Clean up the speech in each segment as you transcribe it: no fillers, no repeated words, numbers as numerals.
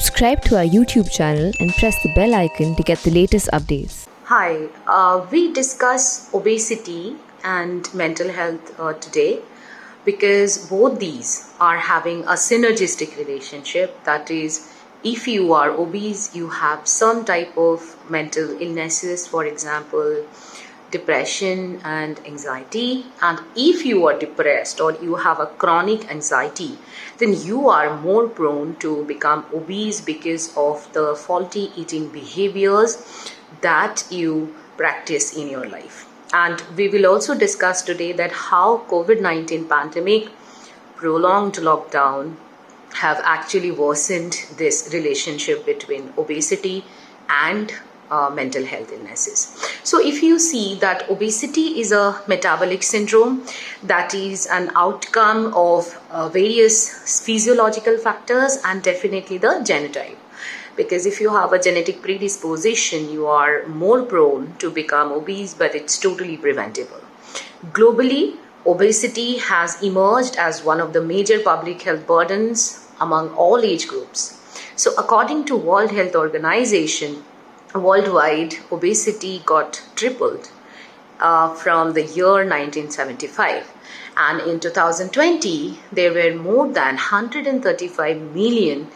Subscribe to our YouTube channel and press the bell icon to get the latest updates. Hi, we discuss obesity and mental health today because both these are having a synergistic relationship. That is, if you are obese, you have some type of mental illnesses, for example, depression and anxiety. And if you are depressed or you have a chronic anxiety, then you are more prone to become obese because of the faulty eating behaviors that you practice in your life. And we will also discuss today that how COVID-19 pandemic, prolonged lockdown have actually worsened this relationship between obesity and mental health illnesses. So if you see that obesity is a metabolic syndrome, that is an outcome of various physiological factors and definitely the genotype. Because if you have a genetic predisposition, you are more prone to become obese, but it's totally preventable. Globally, obesity has emerged as one of the major public health burdens among all age groups. So according to World Health Organization, worldwide obesity got tripled from the year 1975. And in 2020, there were more than 135 million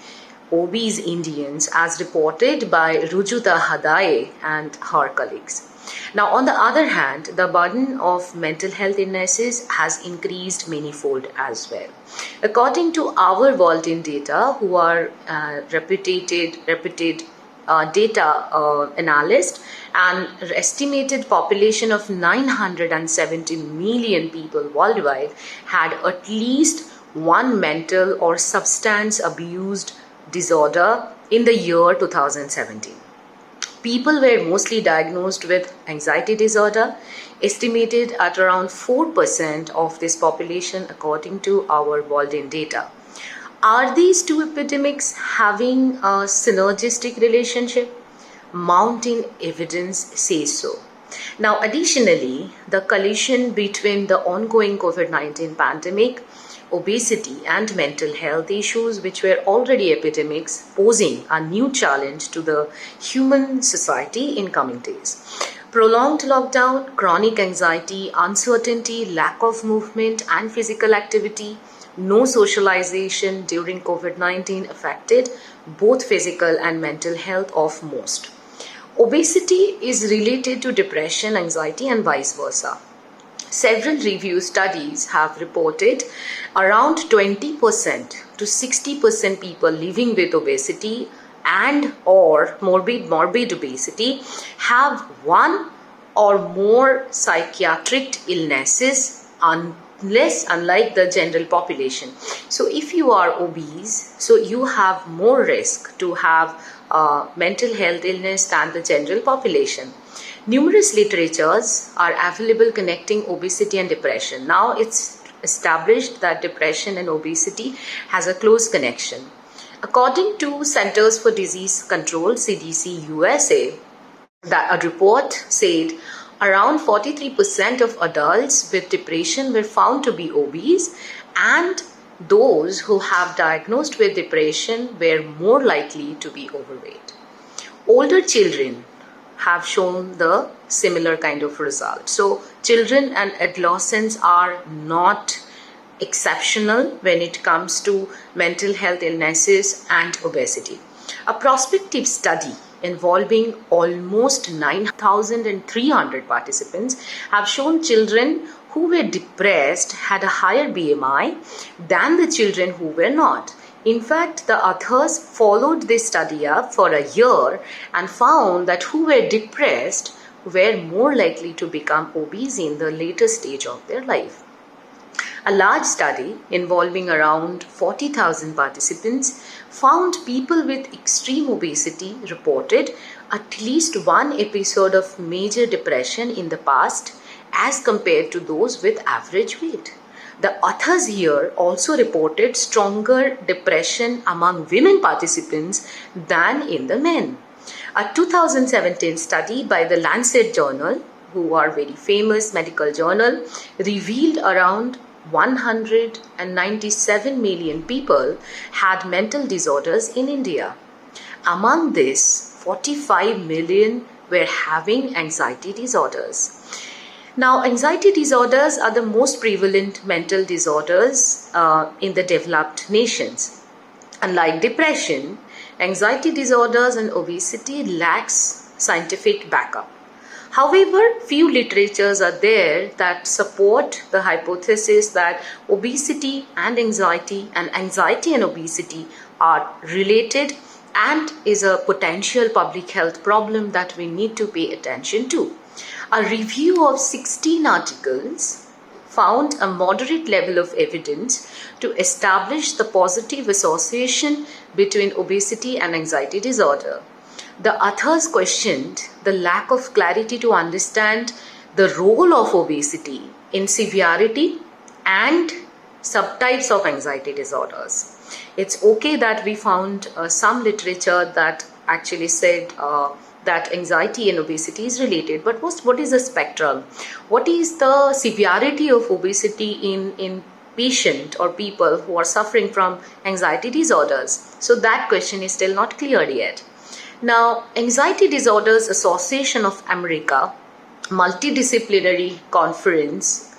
obese Indians as reported by Rujuta Hadaye and her colleagues. Now, on the other hand, the burden of mental health illnesses has increased manifold as well. According to our World in data, who are reputed data analyst, an estimated population of 970 million people worldwide had at least one mental or substance abuse disorder in the year 2017. People were mostly diagnosed with anxiety disorder, estimated at around 4% of this population according to our World in data. Are these two epidemics having a synergistic relationship? Mounting evidence says so. Now, additionally, the collision between the ongoing COVID-19 pandemic, obesity and mental health issues, which were already epidemics, posing a new challenge to the human society in coming days. Prolonged lockdown, chronic anxiety, uncertainty, lack of movement and physical activity, no socialization during COVID-19 affected both physical and mental health of most. Obesity is related to depression, anxiety, and vice versa. Several review studies have reported around 20% to 60% people living with obesity and or morbid obesity have one or more psychiatric illnesses unlike the general population. So if you are obese, so you have more risk to have mental health illness than the general population. Numerous literatures are available connecting obesity and depression. Now it's established that depression and obesity has a close connection. According to Centers for Disease Control, CDC USA, that a report said around 43% of adults with depression were found to be obese, and those who have diagnosed with depression were more likely to be overweight. Older children have shown the similar kind of result. So children and adolescents are not exceptional when it comes to mental health illnesses and obesity. A prospective study involving almost 9,300 participants have shown children who were depressed had a higher BMI than the children who were not. In fact, the authors followed this study up for a year and found that who were depressed were more likely to become obese in the later stage of their life. A large study involving around 40,000 participants found people with extreme obesity reported at least one episode of major depression in the past as compared to those with average weight. The authors here also reported stronger depression among women participants than in the men. A 2017 study by the Lancet journal, who are very famous medical journal, revealed around 197 million people had mental disorders in India. Among this, 45 million were having anxiety disorders. Now, anxiety disorders are the most prevalent mental disorders in the developed nations. Unlike depression, anxiety disorders and obesity lacks scientific backup. However, few literatures are there that support the hypothesis that obesity and anxiety and obesity are related and is a potential public health problem that we need to pay attention to. A review of 16 articles found a moderate level of evidence to establish the positive association between obesity and anxiety disorder. The authors questioned the lack of clarity to understand the role of obesity in severity and subtypes of anxiety disorders. It's okay that we found some literature that actually said that anxiety and obesity is related, but what is the spectrum? What is the severity of obesity in patient or people who are suffering from anxiety disorders? So that question is still not cleared yet. Now, Anxiety Disorders Association of America multidisciplinary conference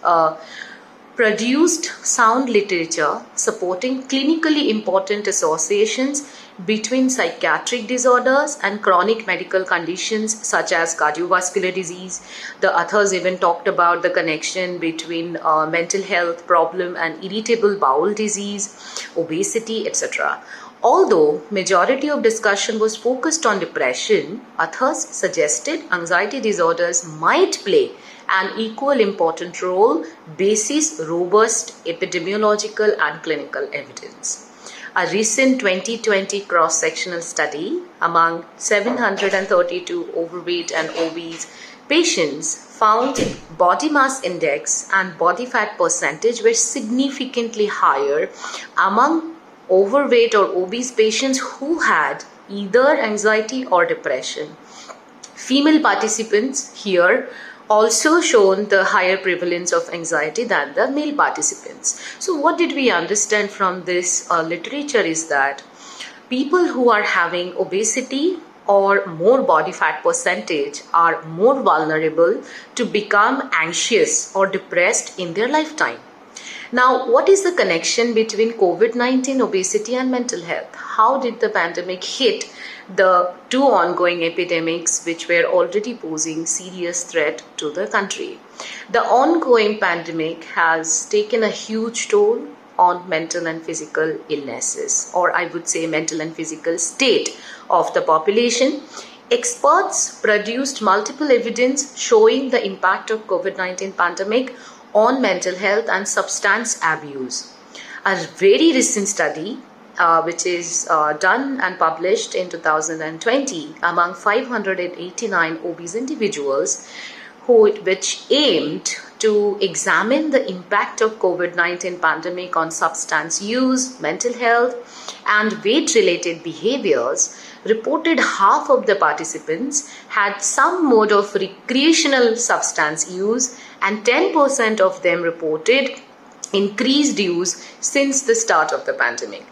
produced sound literature supporting clinically important associations between psychiatric disorders and chronic medical conditions such as cardiovascular disease. The authors even talked about the connection between mental health problem and irritable bowel disease, obesity, etc. Although majority of discussion was focused on depression, authors suggested anxiety disorders might play an equal important role basis robust epidemiological and clinical evidence. A recent 2020 cross-sectional study among 732 overweight and obese patients found body mass index and body fat percentage were significantly higher among overweight or obese patients who had either anxiety or depression. Female participants here also shown the higher prevalence of anxiety than the male participants. So what did we understand from this literature is that people who are having obesity or more body fat percentage are more vulnerable to become anxious or depressed in their lifetime. Now, what is the connection between COVID-19, obesity and mental health? How did the pandemic hit the two ongoing epidemics which were already posing serious threat to the country? The ongoing pandemic has taken a huge toll on mental and physical illnesses, or I would say mental and physical state of the population. Experts produced multiple evidence showing the impact of COVID-19 pandemic on mental health and substance abuse. A very recent study which is done and published in 2020 among 589 obese individuals which aimed to examine the impact of COVID-19 pandemic on substance use, mental health and weight-related behaviors reported half of the participants had some mode of recreational substance use and 10% of them reported increased use since the start of the pandemic.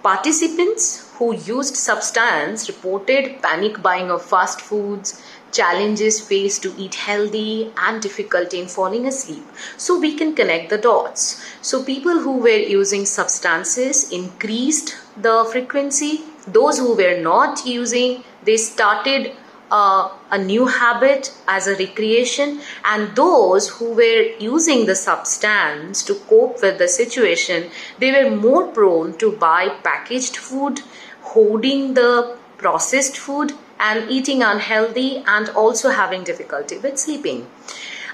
Participants who used substance reported panic buying of fast foods, challenges faced to eat healthy and difficulty in falling asleep. So we can connect the dots. So people who were using substances increased the frequency. Those who were not using, they started a new habit as a recreation, and those who were using the substance to cope with the situation, they were more prone to buy packaged food, hoarding the processed food and eating unhealthy and also having difficulty with sleeping.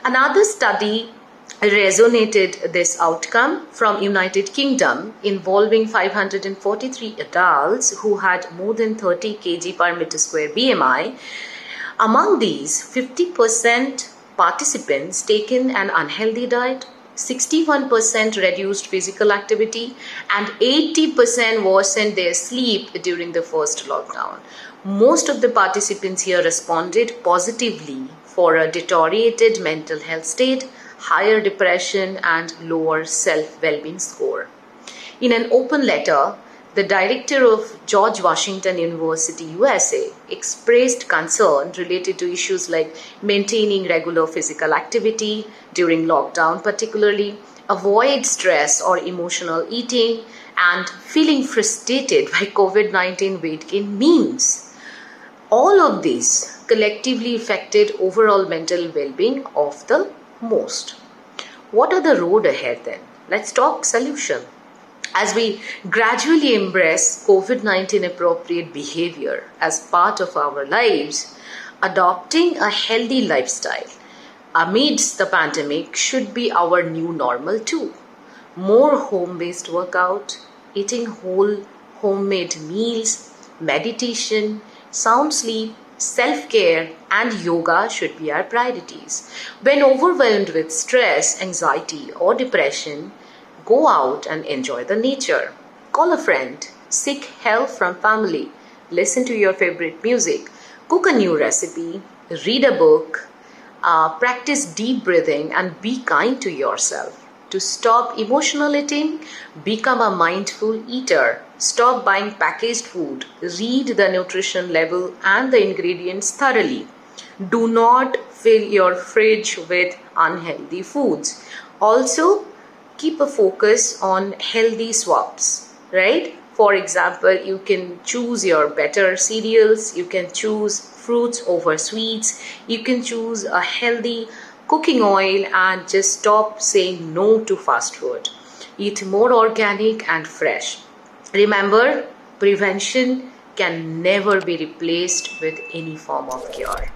Another study resonated this outcome from United Kingdom involving 543 adults who had more than 30 kg per meter square BMI. Among these, 50% participants taken an unhealthy diet, 61% reduced physical activity and 80% worsened their sleep during the first lockdown. Most of the participants here responded positively for a deteriorated mental health state, higher depression and lower self-well-being score. In an open letter, the director of George Washington University, USA, expressed concern related to issues like maintaining regular physical activity during lockdown, particularly avoid stress or emotional eating, and feeling frustrated by COVID-19 weight gain memes. All of these collectively affected overall mental well-being of the most. What are the road ahead then? Let's talk solution. As we gradually embrace COVID-19 appropriate behavior as part of our lives, adopting a healthy lifestyle amidst the pandemic should be our new normal too. More home-based workout, eating whole homemade meals, meditation, sound sleep, self-care and yoga should be our priorities. When overwhelmed with stress, anxiety or depression, go out and enjoy the nature. Call a friend, seek help from family, listen to your favorite music, cook a new recipe, read a book, practice deep breathing and be kind to yourself. To stop emotional eating, become a mindful eater. Stop buying packaged food. Read the nutrition label and the ingredients thoroughly. Do not fill your fridge with unhealthy foods. Also, keep a focus on healthy swaps, right? For example, you can choose your better cereals, you can choose fruits over sweets, you can choose a healthy cooking oil and just stop saying no to fast food. Eat more organic and fresh. Remember, prevention can never be replaced with any form of cure.